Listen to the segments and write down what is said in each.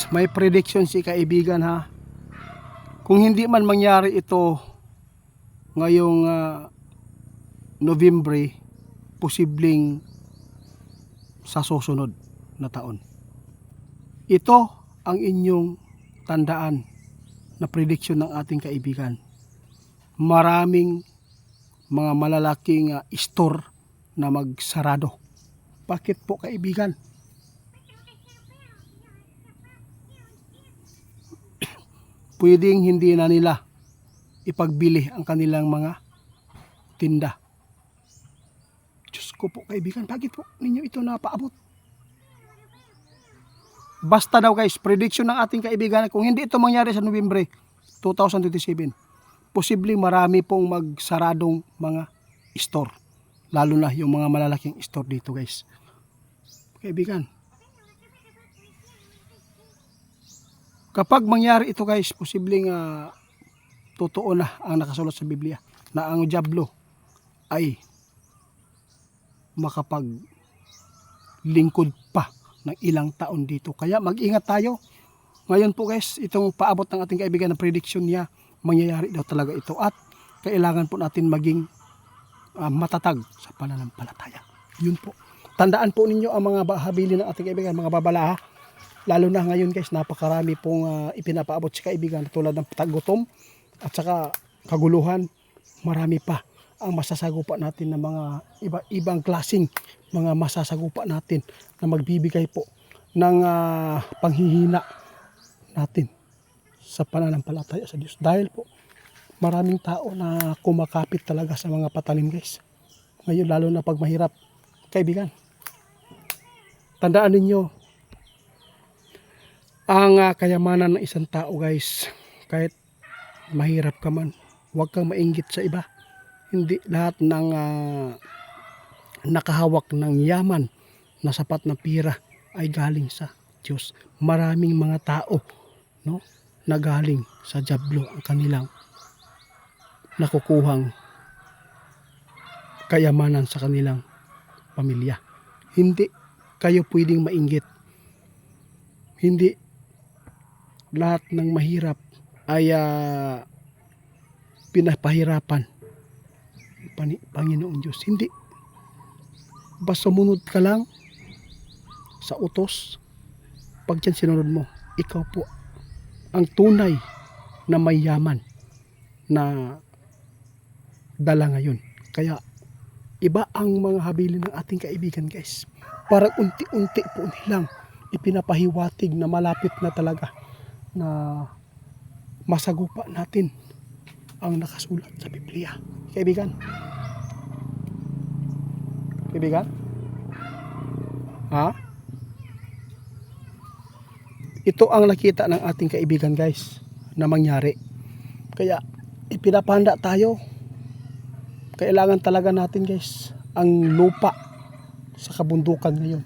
guys, may prediction si kaibigan ha. Kung hindi man mangyari ito ngayong Nobyembre, posibleng sa susunod na taon. Ito ang inyong tandaan na prediction ng ating kaibigan. Maraming mga malalaking store na magsarado. Bakit po kaibigan? Pwedeng hindi na nila ipagbili ang kanilang mga tinda. Diyos ko po kaibigan, bakit po ninyo ito napaabot? Basta daw guys, prediction ng ating kaibigan, kung hindi ito mangyari sa Nobyembre 2027, posibleng marami pong magsaradong mga store. Lalo na yung mga malalaking store dito guys. Kaibigan, kapag mangyari ito guys, posibleng totoo na ang nakasulat sa Biblia na ang dyablo ay makapaglingkod pa ng ilang taon dito. Kaya mag-ingat tayo. Ngayon po guys, itong paabot ng ating kaibigan na prediction niya, mangyayari daw talaga ito at kailangan po natin maging matatag sa pananampalataya. Yun po. Tandaan po ninyo ang mga bahabilin ng ating kaibigan, mga babala ha. Lalo na ngayon guys, napakarami pong ipinapaabot si kaibigan tulad ng tagutom at saka kaguluhan. Marami pa ang masasagupa natin ng mga ibang klaseng mga masasagupa natin na magbibigay po ng panghihina natin sa pananampalataya sa Diyos. Dahil po maraming tao na kumakapit talaga sa mga patalim guys. Ngayon lalo na pag mahirap. Kaibigan, tandaan ninyo ang kayamanan ng isang tao guys. Kahit mahirap ka man, huwag kang mainggit sa iba. Hindi lahat ng nakahawak ng yaman na sapat na pira ay galing sa Diyos. Maraming mga tao no, na galing sa dyablo ang kanilang nakukuhang kayamanan sa kanilang pamilya. Hindi kayo pwedeng mainggit. Hindi lahat ng mahirap ay pinapahirapan Panginoong Diyos. Hindi. Basta sumunod ka lang sa utos. Pag yan sinunod mo, ikaw po ang tunay na mayaman na dala ngayon. Kaya iba ang mga habilin ng ating kaibigan guys. Parang unti-unti po nilang ipinapahiwatig na malapit na talaga na masagupa natin ang nakasulat sa Biblia. Kaibigan? Kaibigan? Ha? Ito ang nakita ng ating kaibigan guys na mangyari. Kaya ipinapanda tayo. Kailangan talaga natin guys ang lupa sa kabundukan ngayon.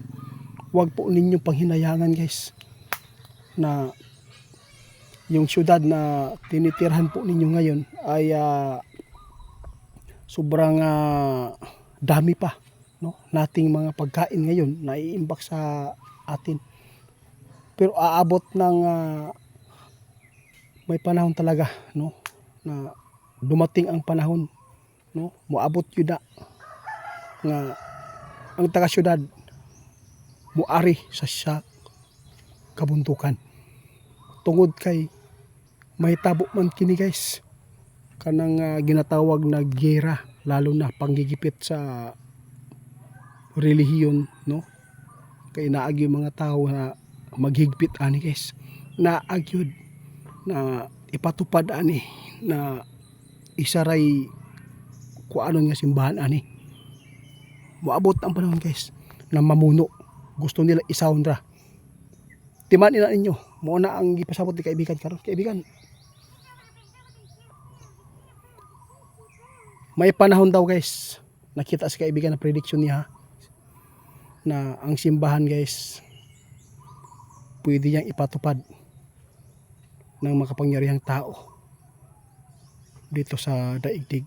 Huwag po ninyong panghinayangan guys na yung syudad na tinitirhan po ninyo ngayon ay sobrang dami pa no nating mga pagkain ngayon na iimbak sa atin. Pero aabot ng may panahon talaga no na dumating ang panahon no moabot yun na nga ang taga syudad muari sa kabundukan tungod kay may tabo man kini guys kanang ginatawag na gera, lalo na panggigipit sa relihiyon no kay naag yung mga tao na maghigpit ani guys, naag yun na ipatupad ani na isaray kuanon nga simbahan ani. Moabot ang panahon guys na mamuno, gusto nila isawndra. Timan ina ninyo mo na ang gipasabot ni kaibigan karon. Kaibigan, may panahon daw guys, nakita sa kaibigan na prediction niya na ang simbahan guys pwede niyang ipatupad ng makapangyarihang tao dito sa daigdig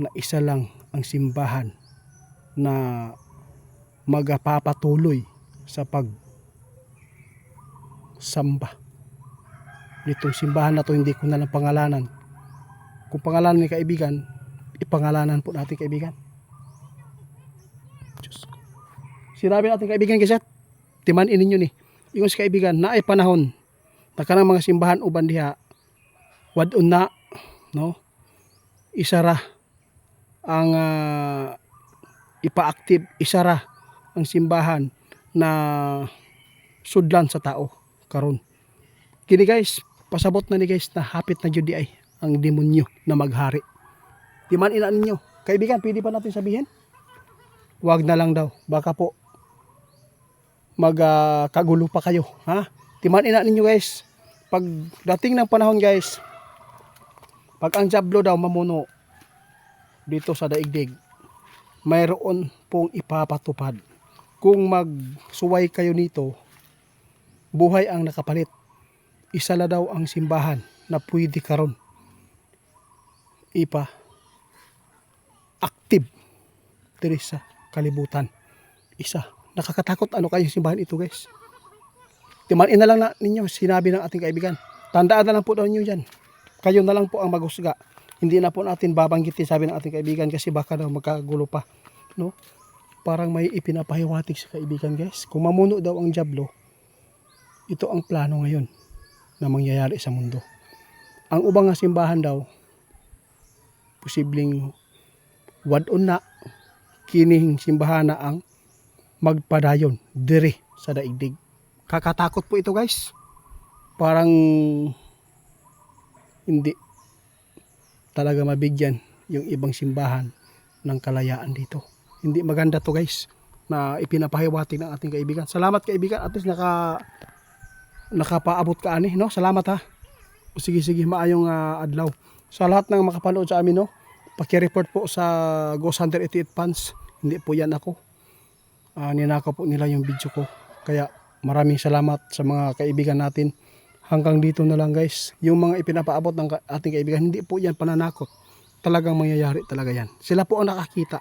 na isa lang ang simbahan na magpapatuloy sa pagsamba nitong simbahan na to, hindi ko na lang pangalanan. Kung pangalanan ni kaibigan, ipangalanan po natin kaibigan. Diyos ko. Sinabi natin kaibigan kasi timanin ninyo ni yung sa kaibigan na ay panahon na kanang mga simbahan uban diha wadon na, no, isara ang ipa-active, isara ang simbahan na sudlan sa tao karon. Kini guys, pasabot na ni guys na hapit na jud di ay ang demonyo na maghari. Timan ina ninyo kaibigan, pwede pa natin sabihin wag na lang daw, baka po kagulo pa kayo, ha? Timan ina ninyo guys, pag dating ng panahon guys, pag ang Diablo daw mamuno dito sa daigdig, mayroon pong ipapatupad. Kung magsuway kayo nito, buhay ang nakapalit. Isa la daw ang simbahan na pwede karon active diri sa kalibutan. Isa. Nakakatakot ano kayo simbahan ito guys. Timanin na lang na ninyo sinabi ng ating kaibigan. Tandaan na lang po daw ninyo dyan. Kayo na lang po ang maghusga. Hindi na po natin babanggitin sabi ng ating kaibigan kasi baka daw magkagulo pa. No? Parang may ipinapahiwatig sa kaibigan guys. Kung mamuno daw ang Diablo, ito ang plano ngayon na mangyayari sa mundo. Ang ubang nga simbahan daw, posibleng wadon na kining simbahan na ang magpadayon dire sa daigdig. Kakatakot po ito guys. Parang hindi talaga mabigyan yung ibang simbahan ng kalayaan dito. Hindi maganda to guys na ipinapahiwatig ng ating kaibigan. Salamat kaibigan, at least nakapaabot ka ani, no? Salamat ha. Sige maayong adlaw. Sa lahat ng makapanood sa amin, no, paki-report po sa Ghost Hunter 88 fans. Hindi po yan ako. Ninakaw po nila yung video ko. Kaya maraming salamat sa mga kaibigan natin. Hanggang dito na lang guys. Yung mga ipinapaabot ng ating kaibigan, hindi po yan pananakot. Talagang mangyayari talaga yan. Sila po ang nakakita.